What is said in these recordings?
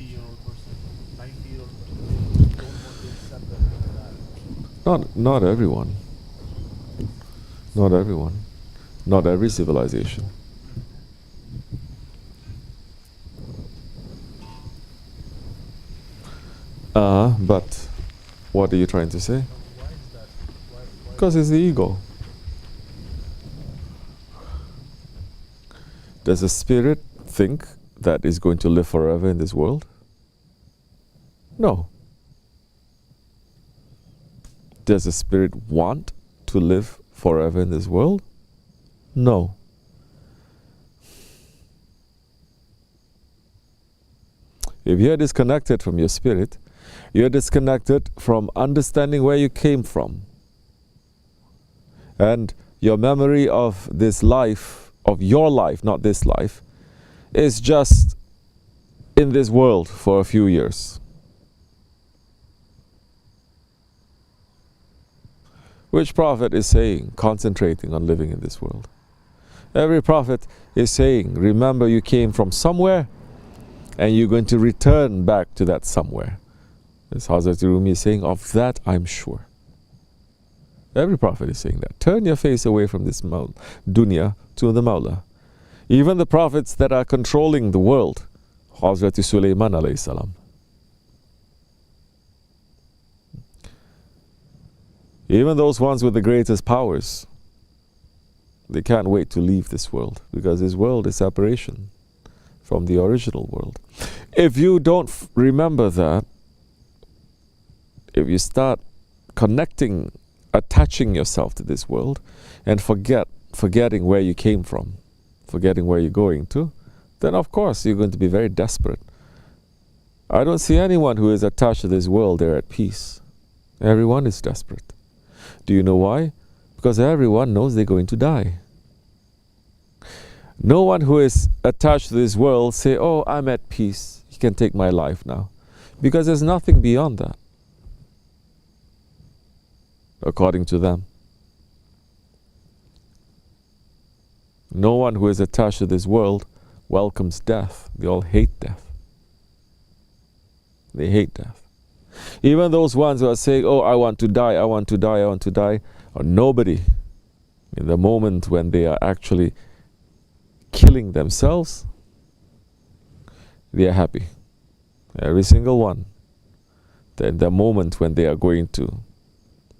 80-year-old person, 90-year-old person, they don't want to accept that. Not everyone. Not everyone. Not every civilization. But what are you trying to say? Why is that? Why Because it's the ego. Does a spirit think that is going to live forever in this world? No. Does a spirit want to live forever in this world? No. If you're disconnected from your spirit, you're disconnected from understanding where you came from. And your memory of this life, of your life, not this life, is just in this world for a few years. Which prophet is saying, concentrating on living in this world? Every prophet is saying, remember you came from somewhere and you're going to return back to that somewhere. As Hazrat Rumi is saying, of that I'm sure. Every prophet is saying that. Turn your face away from this dunya to the Mawla. Even the prophets that are controlling the world, Hazrat Sulaiman alayhi salam. Even those ones with the greatest powers, they can't wait to leave this world, because this world is separation from the original world. If you don't remember that, if you start connecting, attaching yourself to this world, and forgetting where you came from, forgetting where you're going to, then of course you're going to be very desperate. I don't see anyone who is attached to this world there at peace. Everyone is desperate. Do you know why? Because everyone knows they're going to die. No one who is attached to this world say, oh, I'm at peace, you can take my life now. Because there's nothing beyond that, according to them. No one who is attached to this world welcomes death. They all hate death. They hate death. Even those ones who are saying, oh, I want to die, I want to die, I want to die, or nobody, in the moment when they are actually killing themselves, they are happy. Every single one. Then the moment when they are going to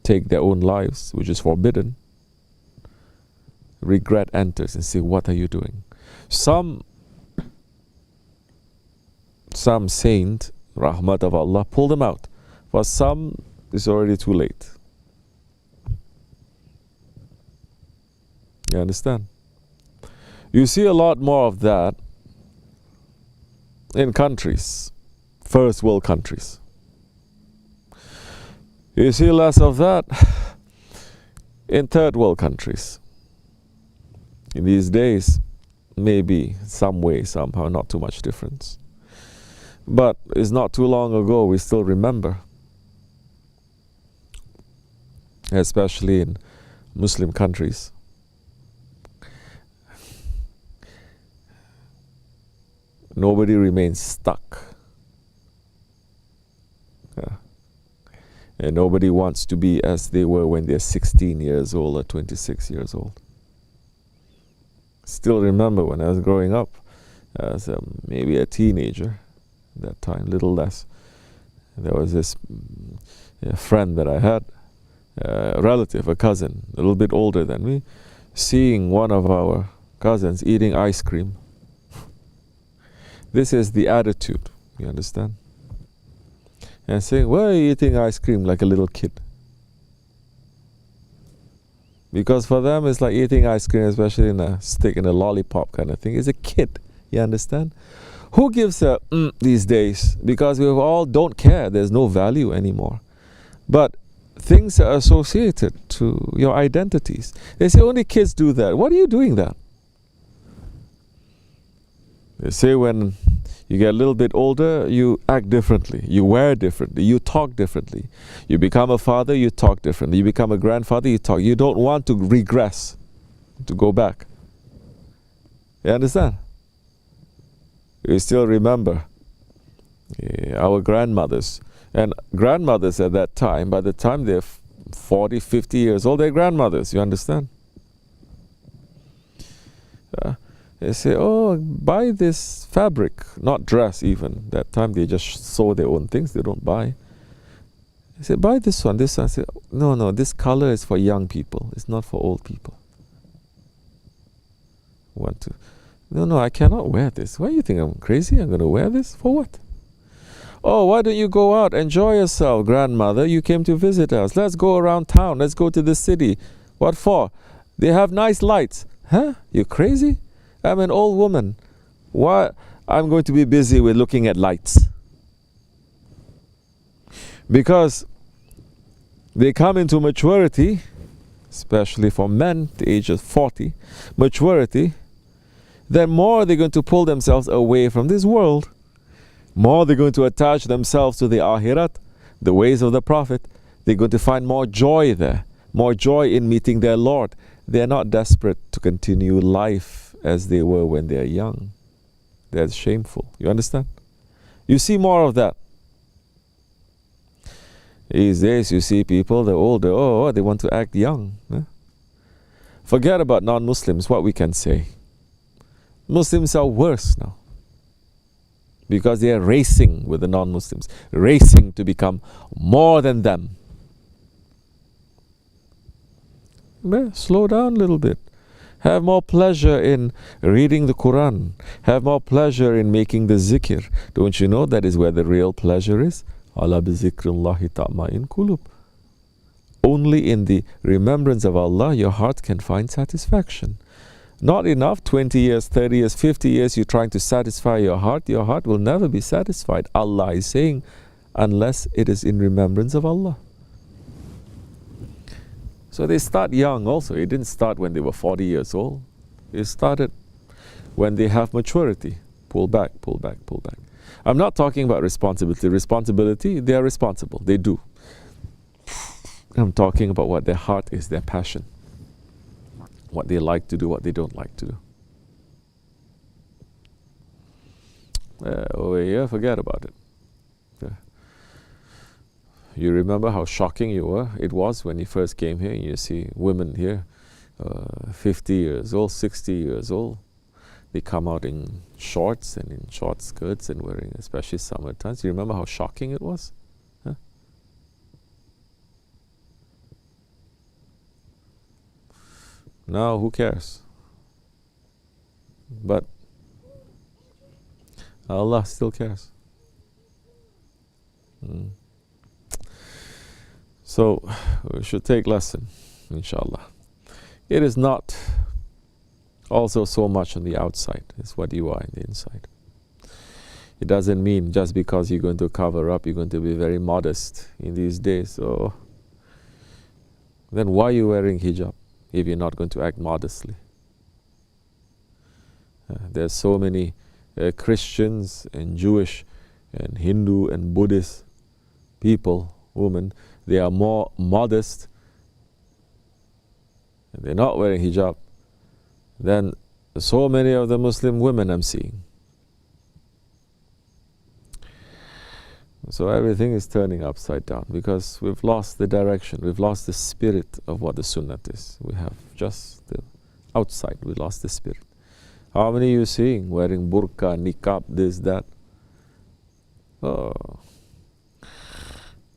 take their own lives, which is forbidden, regret enters and say, what are you doing? Some saint, rahmat of Allah, pull them out. For some, it's already too late. You understand? You see a lot more of that in countries, first world countries. You see less of that in third world countries. In these days, maybe some way, somehow, not too much difference. But it's not too long ago, we still remember, especially in Muslim countries. Nobody remains stuck. And nobody wants to be as they were when they're 16 years old or 26 years old. Still remember when I was growing up as maybe a teenager at that time, little less. There was this friend that I had, a relative, a cousin, a little bit older than me, seeing one of our cousins eating ice cream. This is the attitude, you understand? And saying, why are you eating ice cream like a little kid? Because for them it's like eating ice cream, especially in a stick, in a lollipop kind of thing. It's a kid, you understand? Who gives a these days? Because we all don't care, there's no value anymore. But things are associated to your identities. They say only kids do that. What are you doing that? They say when you get a little bit older, you act differently, you wear differently, you talk differently. You become a father, you talk differently. You become a grandfather, you talk. You don't want to regress, to go back. You understand? You still remember Our grandmothers. And grandmothers at that time, by the time they're 40, 50 years old, they're grandmothers, you understand? They say, oh, buy this fabric, not dress even. That time they just sew their own things, they don't buy. They say, buy this one, this one. I say, no, this color is for young people, it's not for old people. No, I cannot wear this. Why do you think I'm crazy? I'm going to wear this? For what? Oh, why don't you go out, enjoy yourself, grandmother? You came to visit us. Let's go around town. Let's go to the city. What for? They have nice lights. Huh? You crazy? I'm an old woman. Why? I'm going to be busy with looking at lights. Because they come into maturity, especially for men, the age of 40, maturity, then more they're going to pull themselves away from this world. More they're going to attach themselves to the Akhirat, the ways of the Prophet. They're going to find more joy there, more joy in meeting their Lord. They're not desperate to continue life as they were when they're young. That's shameful. You understand? You see more of that. These days you see people, they're older, they want to act young. Forget about non-Muslims, what we can say. Muslims are worse now. Because they are racing with the non-Muslims, racing to become more than them. Slow down a little bit. Have more pleasure in reading the Quran. Have more pleasure in making the zikr. Don't you know that is where the real pleasure is? Ala bi zikrillahi ta'ma'in qulub. Only in the remembrance of Allah your heart can find satisfaction. Not enough, 20 years, 30 years, 50 years, you're trying to satisfy your heart will never be satisfied. Allah is saying, unless it is in remembrance of Allah. So they start young also. It didn't start when they were 40 years old. It started when they have maturity. Pull back, pull back, pull back. I'm not talking about responsibility. Responsibility, they are responsible. They do. I'm talking about what their heart is, their passion. What they like to do, what they don't like to do. Over here, forget about it. You remember how shocking it was when you first came here and you see women here, 50 years old, 60 years old. They come out in shorts and in short skirts and wearing, especially summer times. You remember how shocking it was? Now, who cares? But Allah still cares. So, we should take lesson, inshallah. It is not also so much on the outside. It's what you are in the inside. It doesn't mean just because you're going to cover up, you're going to be very modest in these days. So, then why are you wearing hijab if you're not going to act modestly? There's so many Christians and Jewish and Hindu and Buddhist people, women, they are more modest and they're not wearing hijab than so many of the Muslim women I'm seeing. So everything is turning upside down because we've lost the direction, we've lost the spirit of what the Sunnah is. We have just the outside, we lost the spirit. How many are you seeing wearing burqa, niqab, this, that? Oh.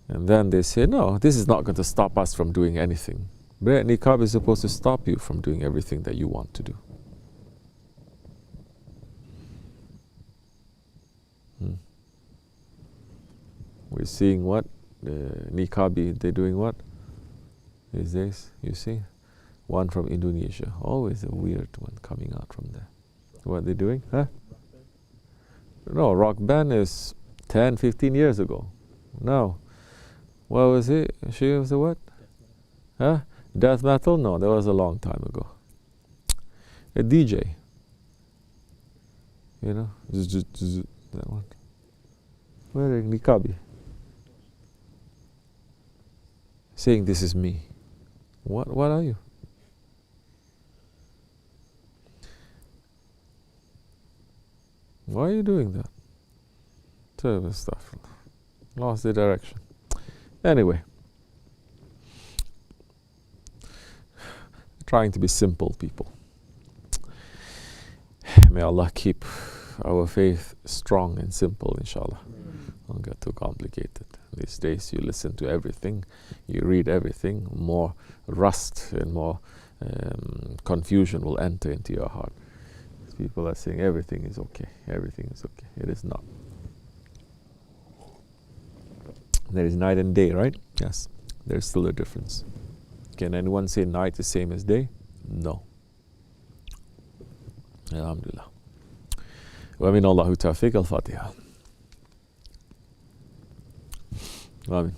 And then they say, no, this is not going to stop us from doing anything. But niqab is supposed to stop you from doing everything that you want to do. We're seeing what? The niqabi, they're doing what? These days, you see? One from Indonesia. Always a weird one coming out from there. What are they doing? Huh? No, rock band is 10, 15 years ago. No. What was it? She was a what? Huh? Death metal? No, that was a long time ago. A DJ. You know? That one. Wearing niqabi. Saying this is me. What are you? Why are you doing that? Terrible stuff. Lost the direction. Anyway. Trying to be simple people. May Allah keep our faith strong and simple, inshallah. Don't get too complicated. These days you listen to everything, you read everything, more rust and more confusion will enter into your heart. People are saying everything is okay, everything is okay. It is not. There is night and day, right? Yes. There is still a difference. Can anyone say night is same as day? No. Alhamdulillah. ومن الله التوفيق الفاتحة. آمين.